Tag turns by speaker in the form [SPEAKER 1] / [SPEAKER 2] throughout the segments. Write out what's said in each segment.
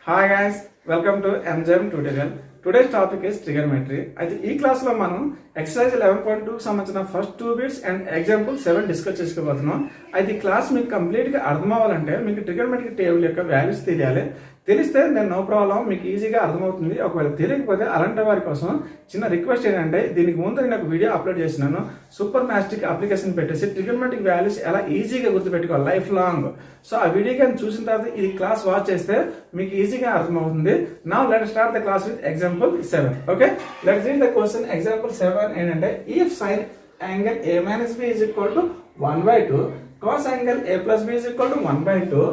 [SPEAKER 1] Hi guys, welcome to MGM tutorial. Today's topic is trigonometry. అయితే ఈ class లో మనం ఎక్సర్సైజ్ 11.2 కి సంబంధించిన first 2 bits and example 7 discuss చేసుకోబోతున్నాం. అయితే ఈ క్లాస్ మీకు కంప్లీట్ గా అర్థం అవ్వాలంటే మీకు ట్రిగోనోమెట్రీ టేబుల్ యొక్క వాల్యూస్ తెలియాలి. తెలిస్తే నేను నో ప్రాబ్లం మీకు ఈజీగా అర్థమవుతుంది. ఒకవేళ తెలియకపోతే అలాంటి వారి కోసం చిన్న రిక్వెస్ట్ ఏంటంటే దీనికి ముందు నేను ఒక వీడియో అప్లోడ్ చేసినాను. సూపర్ మ్యాస్టిక్ అప్లికేషన్ పెట్టేసి ట్రిగోనోమెట్రిక్ వాల్యూస్ ఎలా ఈజీగా గుర్తుపెట్టుకోవాలి లైఫ్ లాంగ్. సో ఆ వీడియో కానీ చూసిన తర్వాత ఈ క్లాస్ వాచ్ చేస్తే మీకు ఈజీగా అర్థమవుతుంది. Now let start the class with example 7. Okay, let's read the question. Example 7 ఏంటంటే if sine angle a minus b is equal to 1/2 cos angle a plus b is equal to 1/2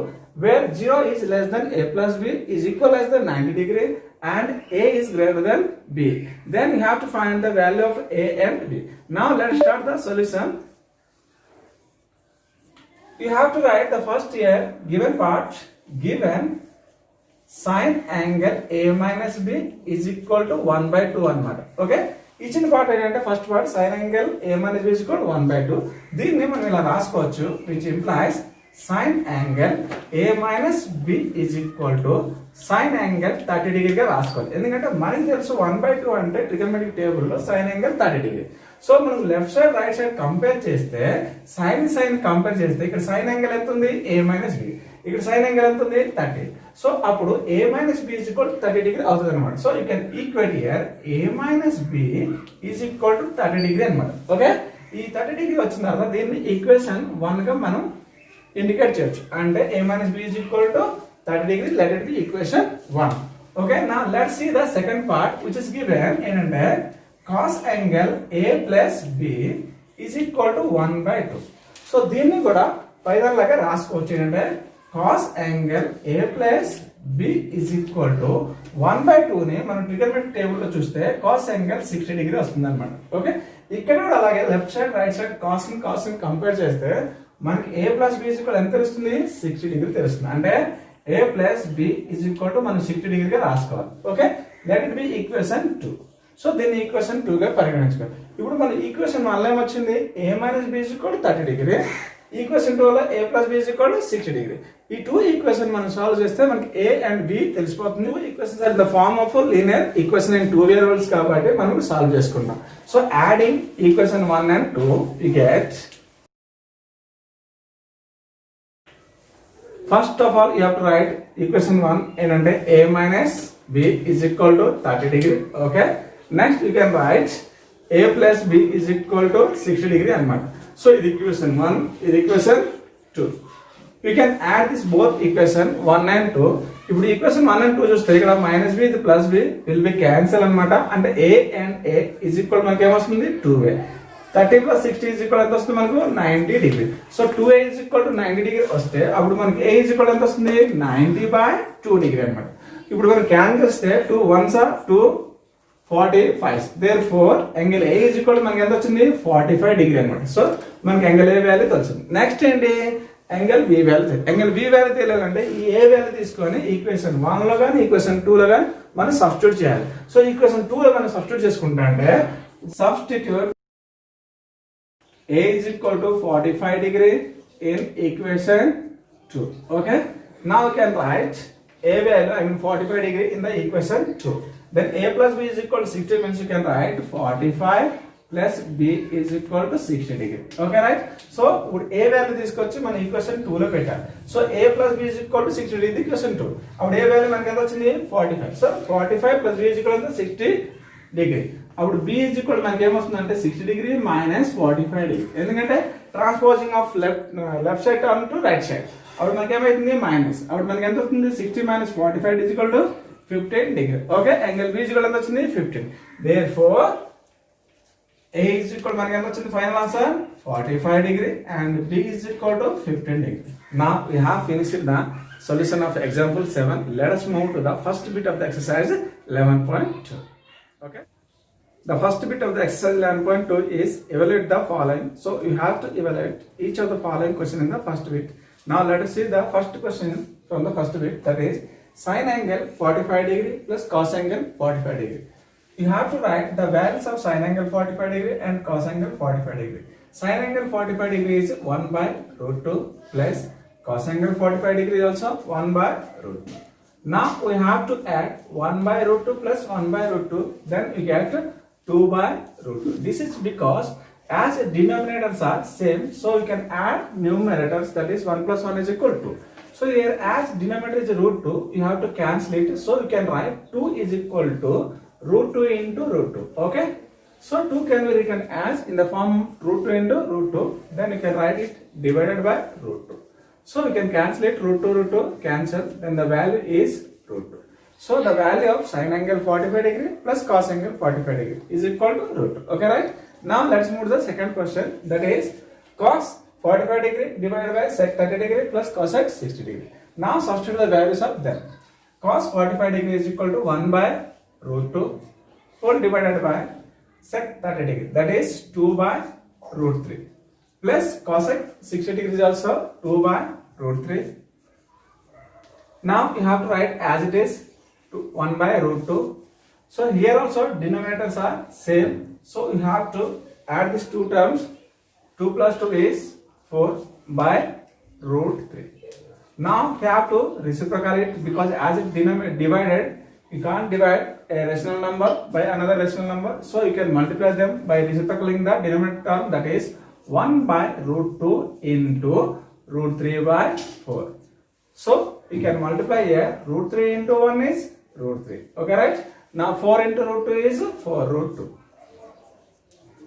[SPEAKER 1] where 0 is less than a plus b is equal as the 90 degree and a is greater than b, then you have to find the value of a and b. Now let's start the solution. You have to write the first here given part. Given sin angle a minus b is equal to 1/2 అన్నమాట. Okay, ఇచ్చిన part ఏంటంటే first part sin angle a minus b is equal to 1/2. దీన్ని మనం ఇలా రాసుకోవచ్చు, which implies sin angle a minus b is equal to sin angle 30 degree గా రాసుకోవాలి. ఎందుకంటే మనకి తెలుసు 1/2 అంటే ట్రిగోనోమెట్రిక్ టేబుల్ లో sin angle 30 degree. సో మనం left side right side compare చేస్తే sin కంపేర్ చేస్తే ఇక్కడ sin angle ఎంత ఉంది a minus b, ఇక్కడ sin angle ఎంత ఉంది 30. సో అప్పుడు a minus b is equal to 30 degree అవుతుంది అనమాట. So you can equate here a minus b is equal to 30 degree అనమాట. ఓకే, ఈ 30 degree వచ్చిన తర్వాత దీన్ని ఈక్వేషన్ 1 గా మనం ఇండికేట్ చేయొచ్చు. అంటే a minus b is equal to 30 degree, let it be equation 1. Okay, now let's see the second part which is given ఏంటంటే cos angle a plus b is equal to 1/2. So దీన్ని కూడా పైదాలాగా రాసుకోవచ్చు. ఏంటంటే cos angle a plus b is equal to 1/2 ని మనం trigonometric table లో చూస్తే cos angle 60 degree వస్తుంది అనమాట. ఓకే, ఇక్కడ కూడా అలాగే left side right side cos ని కంపేర్ చేస్తే మనకి a plus b is equal ఎంత తెలుస్తుంది, 60 degree తెలుస్తుంది. అంటే a plus b is equal to మనం 60 degree గా రాసుకోవాలి. Okay, let it be equation 2. So దీన్ని ఈక్వేషన్ 2 గా పరిగణించుకోవాలి. ఇప్పుడు మన ఈక్వేషన్ 1 లో ఏమొచ్చింది, a minus b is equal to 30 degree. Equation 2 లో a plus b is equal to 60 degree. ఈ 2 ఈక్వేషన్ మనం సాల్వ్ చేస్తే మనకి a and b తెలిసిపోతుంది. Equations are the form of linear equation in 2 variables కాబట్టి మనం సాల్వ్ చేసుకుంటాం. So adding equation 1 and 2 we get, first of all you have to write equation 1 ఏంటంటే a minus b is equal to 30 degree. okay, next you can write a plus b is equal to 60 degree అన్నమాట. So ఇది equation 1, ఇది equation 2. you can add this both equation 1 and 2. ఇప్పుడు equation 1 and 2 చూస్తే ఇక్కడ minus b ఇది plus b will be cancel అన్నమాట. అంటే a and a is equal మనకి ఏమొస్తుంది 2a. 30 plus 60 is equal ఎంత వస్తుంది మనకు 90 degree. So 2a is equal to 90 degree వస్తే అప్పుడు మనకి a is equal ఎంత వస్తుంది 90/2 degree అన్నమాట. ఇప్పుడు మనం క్యాన్సిల్ చేస్తే 2 1s are 2 45. therefore angle a is equal to మనకి ఎంత వచ్చింది 45 degree అన్నమాట. సో మనకి angle a వాల్యూ తెలిసింది. నెక్స్ట్ ఏంటి, angle b value. angle b value తెలియాలంటే ఈ a వాల్యూ తీసుకొని ఈక్వేషన్ 1 లో గాని ఈక్వేషన్ 2 లో గాని మనం సబ్స్టిట్యూట్ చేయాలి. సో ఈక్వేషన్ 2 లో మనం సబ్స్టిట్యూట్ చేసుకుంటా అంటే substitute a is equal to 45 degree in equation 2. okay, now you can write a value 45 degree in the equation 2. then a plus b is equal to 60 means you can write 45 plus b is equal to 60 degree. okay, right? so ఇప్పుడు a value తీసుకొచ్చి మన equation 2 లో పెట్టాలి. So a plus b is equal to 60 degree equation 2. అప్పుడు a value మనకి ఎంత వచ్చింది 45. So 45 plus b is equal to 60 degree. అప్పుడు b is equal to మనకి ఏమొస్తుందంటే 60 degree minus 45 degree. ఎందుకంటే transposing of left side turn to right side. అప్పుడు మనకి ఏమైతుంది మైనస్. అప్పుడు మనకి ఎంత వస్తుంది 60 minus 45 is equal to 15 degree. Okay, angle b is equal ఎంత వచ్చింది 15. therefore a is equal మనకి ఎంత వచ్చింది final answer 45 degree and b is equal to 15 degree. now we have finished the solution of example 7. let us move to the first bit of the exercise 11.2. okay, the first bit of the exercise 11.2 is evaluate the following. so you have to evaluate each of the following question in the first bit. now let us see the first question from the first bit, that is sin angle 45 degree plus cos angle 45 degree. you have to write the values of sin angle 45 degree and cos angle 45 degree. sin angle 45 degree is 1/√2 plus cos angle 45 degree is also 1/√2. Now we have to add 1 by root 2 plus 1 by root 2, then we get 2 by root 2. This is because as denominators are same, so we can add numerators, that is 1 plus 1 is equal to. So here as denominator is root 2, you have to cancel it. So you can write 2 is equal to root 2 into root 2. Okay. So 2 can be written as in the form root 2 into root 2. Then you can write it divided by root 2. So we can cancel it, root 2 cancel, then the value is root 2. So the value of sine angle 45 degree plus cos angle 45 degree is equal to root 2. Okay, right? Now let's move to the second question, that is cos 45 degree divided by sec 30 degree plus cosec 60 degree. Now substitute the values of them. Cos 45 degree is equal to 1 by root 2 whole divided by sec 30 degree, that is 2 by root 3 plus cosec 60 degree is also 2 by root 3. Now you have to write as it is 1 by root 2. So here also denominators are same. So you have to add these two terms. 2 plus 2 is 4 by root 3. Now you have to reciprocate it because as it divided, you can't divide a rational number by another rational number. So you can multiply them by reciprocating the denominator term, that is 1 by root 2 into root 3 by 4. So you can multiply here, root 3 into 1 is root 3. Okay, right? Now 4 into root 2 is 4 root 2.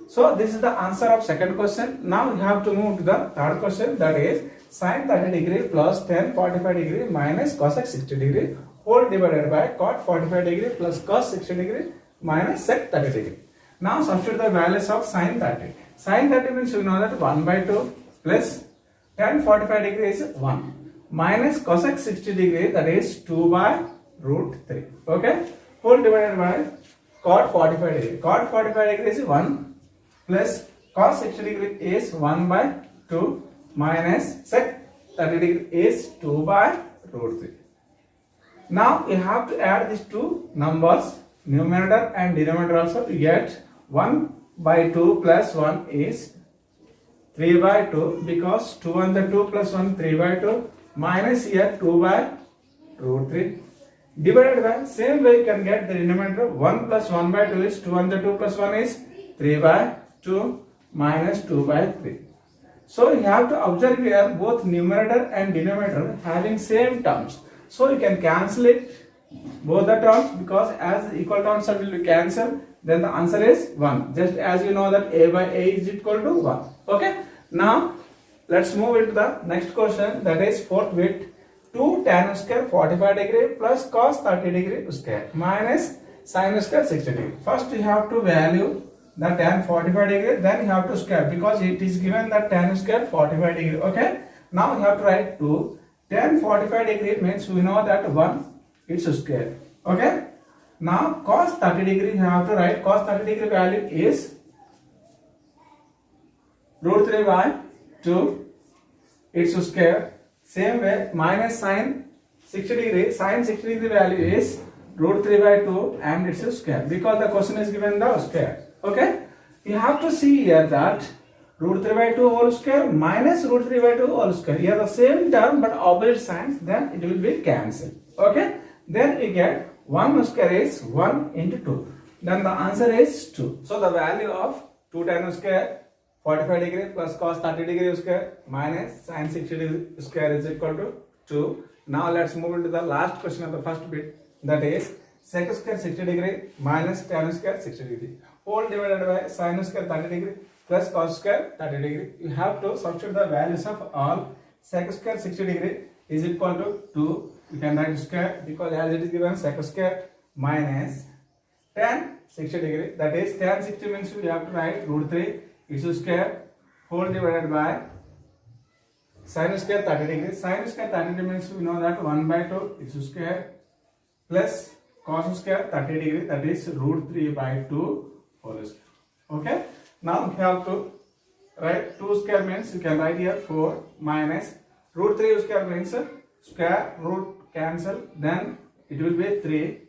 [SPEAKER 1] So this is the answer of second question. Now you have to move to the third question, that is sin 30 degree plus tan 45 degree minus cosec 60 degree whole divided by cot 45 degree plus cos 60 degree minus sec 30 degree. Now substitute the values of sin 30. Sin 30 means you know that 1 by 2 plus tan 45 degree is 1 minus cosec 60 degree, that is 2 by root 3. Okay, whole divided by cot 45 degree. Cot 45 degree is 1 plus cos 60 degree is 1 by 2 minus sec 30 degree is 2 by root 3. Now you have to add these two numbers, numerator and denominator also, to get 1 by 2 plus 1 is 3 by 2, because 2 and the 2 plus 1 3 by 2 minus here 2 by root 3 divided by, same way you can get the denominator 1 plus 1 by 2 is 2 and the 2 plus 1 is 3 by 2 minus 2 by 3. So you have to observe here both numerator and denominator having same terms. So you can cancel it both the terms, because as equal terms will be cancelled, then the answer is 1. Just as you know that a by a is equal to 1. Okay. Now let's move into the next question, that is fourth bit. 2 tan square 45 degree plus cos 30 degree square minus sin square 60 degree. First you have to value the tan 45 degree, then you have to square, because it is given that tan square 45 degree. Okay. Now you have to write 2 tan 45 degree means we know that 1 it's square. Okay. Now cos 30 degree you have to write, cos 30 degree value is root 3 by 2, it's square. Same way minus sin 60 degree, sin 60 degree value is root 3 by 2 and it's square, because the question is given the square. Okay. You have to see here that root 3 by 2 whole square minus root 3 by 2 whole square. Here the same term but opposite signs, then it will be cancelled. Okay. Then you get 1 square is 1 into 2. Then the answer is 2. So the value of 2 tan square 45 degree plus cos 30 degree square minus sin 60 degree square is equal to 2. Now let's move into the last question of the first bit, that is sec square 60 degree minus tan square 60 degree whole divided by sin square 30 degree plus cos square 30 degree. You have to substitute the values of all. Sec square 60 degree is equal to 2. You can write square because as it is given sec square minus tan 60 degree, that is tan 60 means we have to write root 3 its square whole divided by sin square 30 degree. Sin square 30 degree means we know that 1 by 2 its square plus cos square 30 degree, that is root 3 by 2 whole square. Okay. Now we have to write 2 square means you can write here 4 minus root 3 square means square root cancel, then it will be 3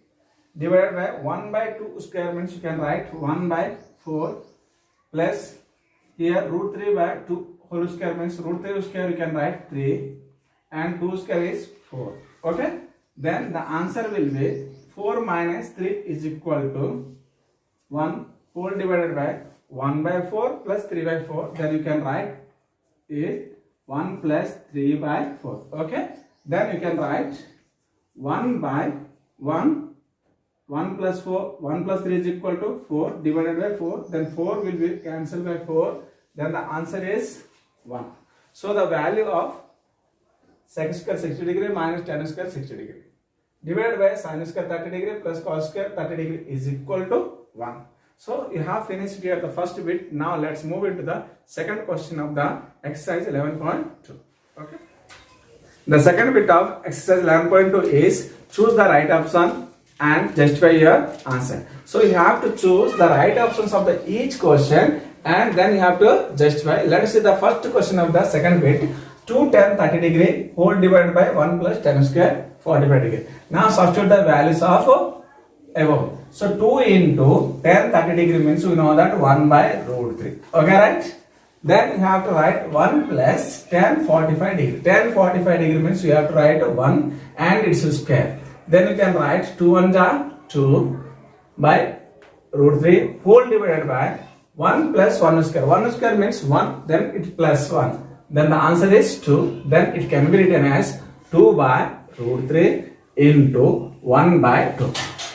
[SPEAKER 1] divided by 1 by 2 square means you can write 1 by 4 plus here root 3 by 2 whole square means root 3 square you can write 3 and 2 square is 4. Okay. then the answer will be 4 minus 3 is equal to 1 whole divided by 1 by 4 plus 3 by 4. Then you can write is 1 plus 3 by 4. Okay, then you can write 1 by 1 plus 4, 1 plus 3 is equal to 4 divided by 4. Then 4 will be cancelled by 4. Then the answer is 1. So the value of sec square 60 degree minus tan square 60 degree divided by sin square 30 degree plus cos square 30 degree is equal to 1. So you have finished here the first bit. Now let's move into the second question of the exercise 11.2. Okay. The second bit of exercise 11.2 is choose the right option and justify your answer. So you have to choose the right options of the each question and then you have to justify. Let us see the first question of the second bit. 2 tan 30 degree whole divided by 1 plus tan square 45 degree. Now substitute the values of above. So 2 into tan 30 degree means we know that 1 by root 3. Okay, right? Then you have to write 1 plus tan 45 degree. Tan 45 degree means you have to write 1 and its square. Then you can write 2 1 are 2 by root 3 whole divided by 1 plus 1 square. 1 square means 1, then it plus 1. Then the answer is 2. Then it can be written as 2 by root 3 into 1 by 2.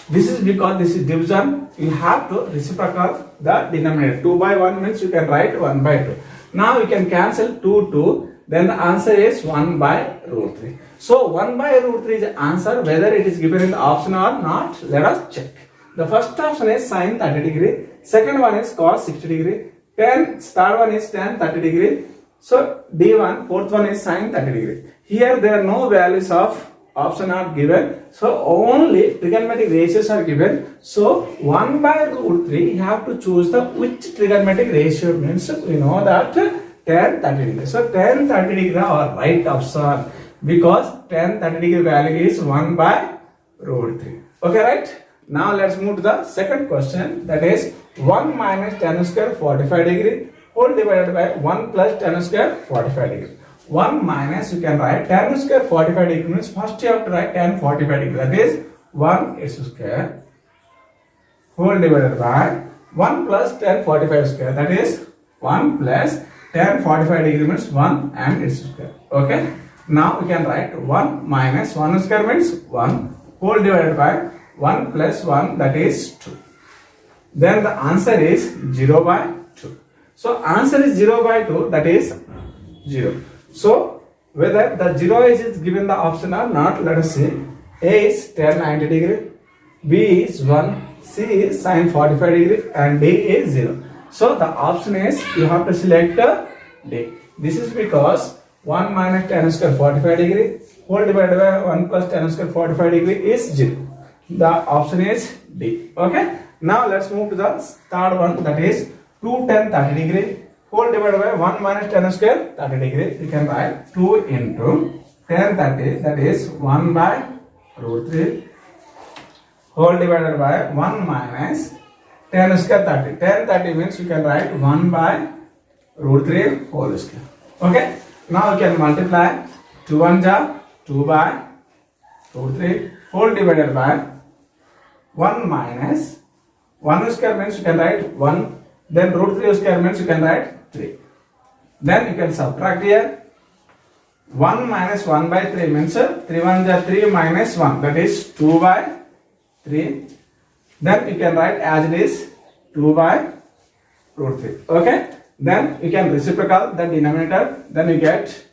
[SPEAKER 1] This is because this is division. You have to reciprocal the denominator. 2 by 1 means you can write 1 by 2. Now you can cancel 2, 2. Then the answer is 1 by root 3. So 1 by root 3 is the answer. Whether it is given in the option or not, let us check. The first option is sin 30 degree. Second one is cos 60 degree. Third one is tan 30 degree. So D1, fourth one is sin 30 degree. Here there are no values of option are given. So only trigonometric ratios are given. So 1 by root 3 you have to choose the which trigonometric ratio means we know that tan 30 degree. So tan 30 degree are right option because tan 30 degree value is 1 by root 3. Okay, right? Now let's move to the second question, that is 1 minus tan square 45 degree whole divided by 1 plus tan square 45 degree. 1 minus you can write tan square 45 degree means first you have to write tan 45 degree, that is 1 x square whole divided by 1 plus tan 45 square, that is 1 plus tan 45 degree means 1 and its square. Okay. Now we can write 1 minus 1 square means 1 whole divided by 1 plus 1, that is 2. Then the answer is 0 by 2. So answer is 0 by 2, that is 0. So whether the 0 is given the option or not, let us see. A is tan 90 degree, B is 1, C is sin 45 degree and D is 0. So the option is you have to select D. This is because 1 minus tan square 45 degree whole divided by 1 plus tan square 45 degree is 0. The option is D. Okay. Now let's move to the third one, that is 2 tan 30 degree whole divided by 1 minus tan square 30 degree. You can write 2 into tan 30, that is 1 by root 3 whole divided by 1 minus tan square 30. Tan 30 means you can write 1 by root 3 whole square. Okay. Now you can multiply 2 1 are 2 by root 3 whole divided by 1 minus 1 square means you can write 1, then root 3 square means you can write 3. Then you can subtract here. 1 minus 1 by 3 means 3 1 are 3 minus 1, that is 2 by 3. Then you can write as it is 2 by root 3. Okay. Then you can reciprocal the denominator. Then you get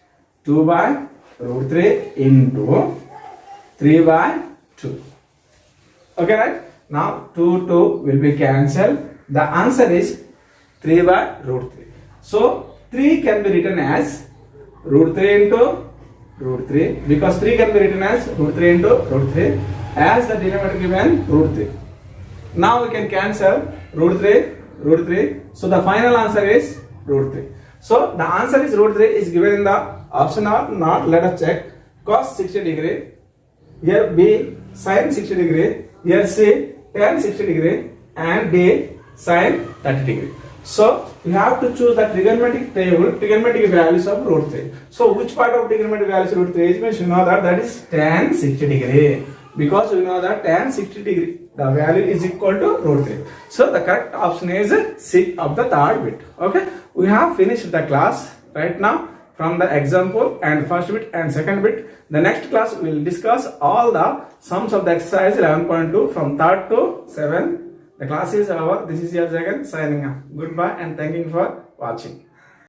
[SPEAKER 1] 2 by root 3 into 3 by 2. Okay, right? Now 2 2 will be cancelled. The answer is 3 by root 3. So 3 can be written as root 3 into root 3, because 3 can be written as root 3 into root 3 as the denominator given root 3. Now we can cancel root 3. So the final answer is root 3. So the answer is root 3 is given in the option or not. Let us check. Cos 60 degree. Here B sin 60 degree. Here C tan 60 degree and D sin 30 degree. So you have to choose the trigonometric table, trigonometric values of root 3. So which part of trigonometric values root 3 is means you know that is tan 60 degree, because you know that tan 60 degree the value is equal to root 3. So the correct option is C of the third bit. Okay, we have finished the class right now from the example and first bit and second bit. The next class we will discuss all the sums of the exercise 11.2 from 3rd to 7th. The class is over. This is your Jagan signing off. Goodbye and thank you for watching.